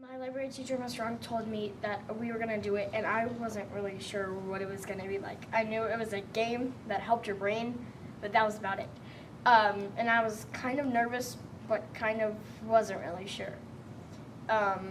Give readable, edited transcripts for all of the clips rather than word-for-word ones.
My library teacher, Ms. Strong, told me that we were going to do it, and I wasn't really sure what it was going to be like. I knew it was a game that helped your brain, but that was about it. And I was kind of nervous, but kind of wasn't really sure. But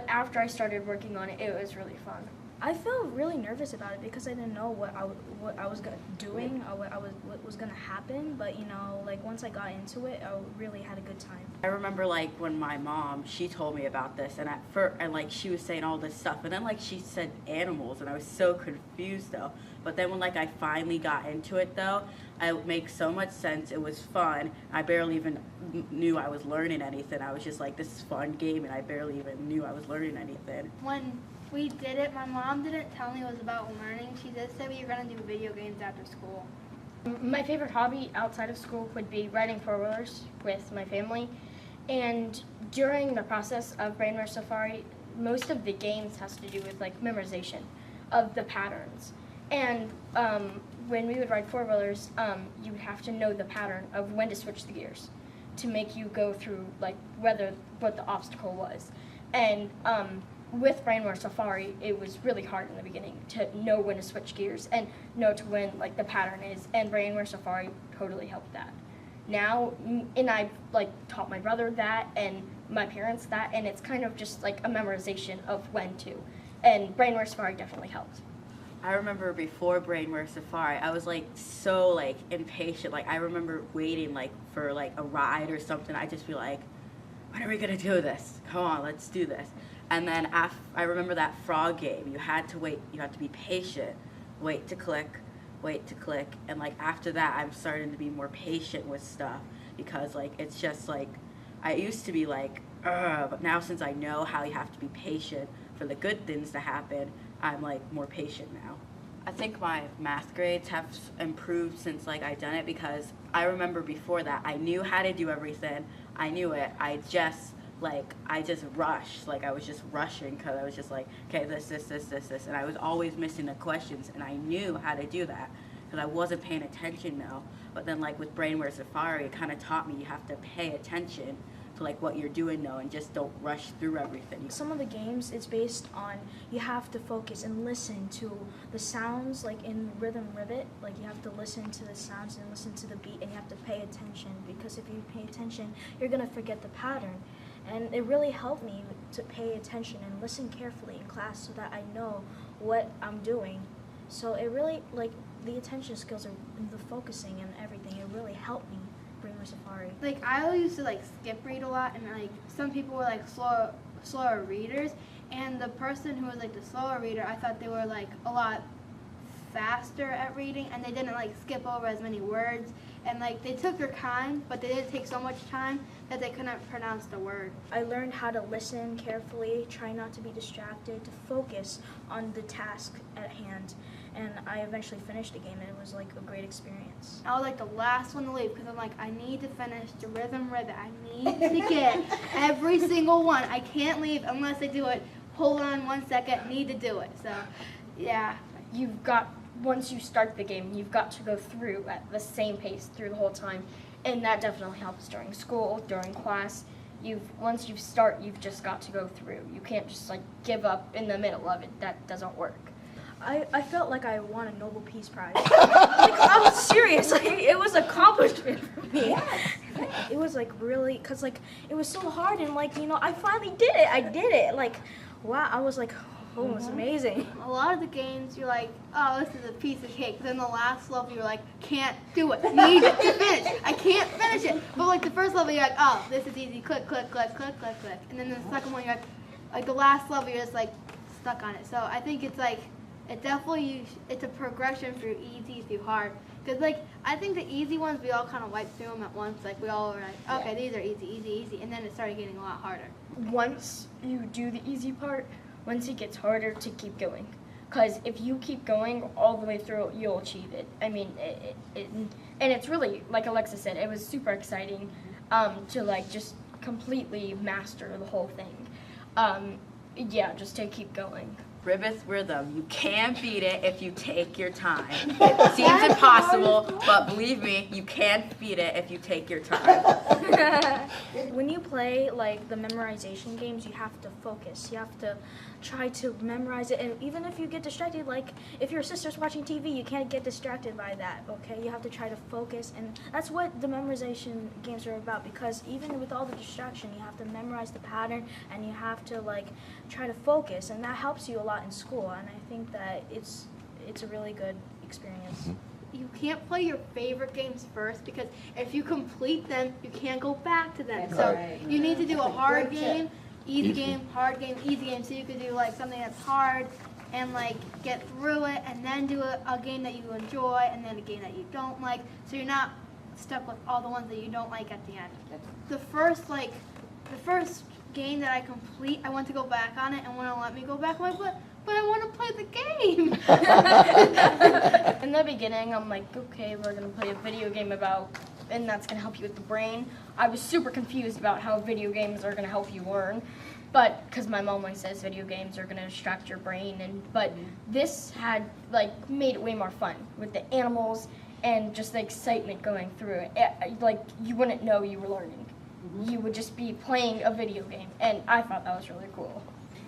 after I started working on it, it was really fun. I felt really nervous about it because I didn't know what I was doing or what was gonna happen. But like once I got into it, I really had a good time. I remember like when my mom, she told me about this, and like she was saying all this stuff, and then like she said animals, and I was so confused though. But then when like I finally got into it though, it makes so much sense. It was fun. I barely even knew I was learning anything. I was just like, this is a fun game, and I barely even knew I was learning anything. When we did it, my mom didn't tell me it was about learning. She just said we were going to do video games after school. My favorite hobby outside of school would be riding four-wheelers with my family. And during the process of BrainWare SAFARI, most of the games has to do with like memorization of the patterns. And when we would ride four-wheelers, you would have to know the pattern of when to switch the gears to make you go through like what the obstacle was. And with BrainWare SAFARI, it was really hard in the beginning to know when to switch gears and know to when like the pattern is, and BrainWare SAFARI totally helped that. Now, and I've like taught my brother that and my parents that, and it's kind of just like a memorization of when to, and BrainWare SAFARI definitely helped. I remember before BrainWare SAFARI, I was like so like impatient. Like I remember waiting like for like a ride or something. I'd just be like, when are we gonna do this? Come on, let's do this. And then I remember that frog game. You had to wait. You had to be patient. Wait to click. And like after that, I'm starting to be more patient with stuff because like it's just like I used to be like, but now since I know how you have to be patient for the good things to happen, I'm like more patient now. I think my math grades have improved since like I done it because I remember before that I knew how to do everything. I knew it. I just rushed. Like I was just rushing because I was just like, okay, this, and I was always missing the questions, and I knew how to do that because I wasn't paying attention now. But then like with BrainWare SAFARI, it kind of taught me you have to pay attention to like what you're doing though, and just don't rush through everything. Some of the games, it's based on you have to focus and listen to the sounds, like in Rhythm Rivet, like you have to listen to the sounds and listen to the beat, and you have to pay attention because if you pay attention, you're gonna forget the pattern. And it really helped me to pay attention and listen carefully in class so that I know what I'm doing. So it really, like, the attention skills and the focusing and everything, it really helped me BrainWare SAFARI. Like I used to like skip read a lot, and like some people were like slower readers, and the person who was like the slower reader, I thought they were like a lot faster at reading, and they didn't like skip over as many words, and like they took their time, but they didn't take so much time that they couldn't pronounce the word. I learned how to listen carefully, try not to be distracted, to focus on the task at hand, and I eventually finished the game, and it was like a great experience. I was like the last one to leave because I'm like, I need to finish the Rhythm Rivet. I need to get every single one. I can't leave unless I do it. Hold on 1 second, need to do it. So, yeah. Once you start the game, you've got to go through at the same pace through the whole time, and that definitely helps during school, during class. Once you start, you've just got to go through. You can't just like give up in the middle of it. That doesn't work. I felt like I won a Nobel Peace Prize. Like, I was serious. Like, it was an accomplishment for me. Yes. It was like really, cause like it was so hard, and like I finally did it. I did it. Like, wow. I was like, oh, it was amazing. A lot of the games you're like, oh, this is a piece of cake. Then the last level you're like, can't do it. Need to finish. I can't finish it. But like the first level you're like, oh, this is easy. Click. And then the second one you're like the last level you're just like stuck on it. So I think it's like. It's a progression through easy through hard. Because like I think the easy ones we all kind of wiped through them at once. Like we all were like, okay, these are easy, and then it started getting a lot harder. Once you do the easy part, once it gets harder to keep going. Because if you keep going all the way through, you'll achieve it. I mean, and it's really, like Alexa said, it was super exciting to like just completely master the whole thing. Yeah, just to keep going. Ribbith Rhythm, you can beat it if you take your time. It seems impossible, but believe me, you can beat it if you take your time. When you play like the memorization games, you have to focus. You have to try to memorize it, and even if you get distracted, like if your sister's watching TV, you can't get distracted by that, okay? You have to try to focus, and that's what the memorization games are about, because even with all the distraction, you have to memorize the pattern, and you have to like try to focus, and that helps you a lot in school, and I think that it's a really good experience. You can't play your favorite games first, because if you complete them, you can't go back to them. So you need to do a hard game, easy game, hard game, easy game. So you could do like something that's hard and like get through it, and then do a game that you enjoy, and then a game that you don't like. So you're not stuck with all the ones that you don't like at the end. The first game that I complete, I want to go back on it, and wouldn't let me go back. I'm like, but I want to play the game. In the beginning, I'm like, okay, we're going to play a video game and that's going to help you with the brain. I was super confused about how video games are going to help you learn, but because my mom always says video games are going to distract your brain, but this had like made it way more fun with the animals and just the excitement going through it. Like you wouldn't know you were learning. You would just be playing a video game, and I thought that was really cool.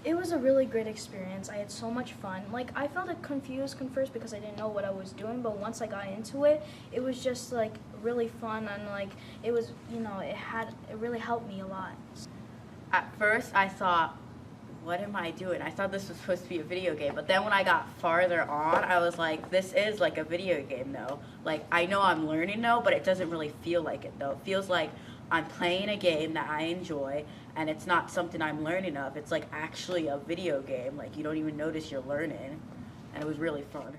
It was a really great experience. I had so much fun. Like, I felt confused at first because I didn't know what I was doing, but once I got into it, it was just like really fun, and like it was, it really helped me a lot. At first, I thought, what am I doing? I thought this was supposed to be a video game, but then when I got farther on, I was like, this is like a video game though. Like, I know I'm learning though, but it doesn't really feel like it though. It feels like I'm playing a game that I enjoy, and it's not something I'm learning of. It's like actually a video game. Like, you don't even notice you're learning, and it was really fun.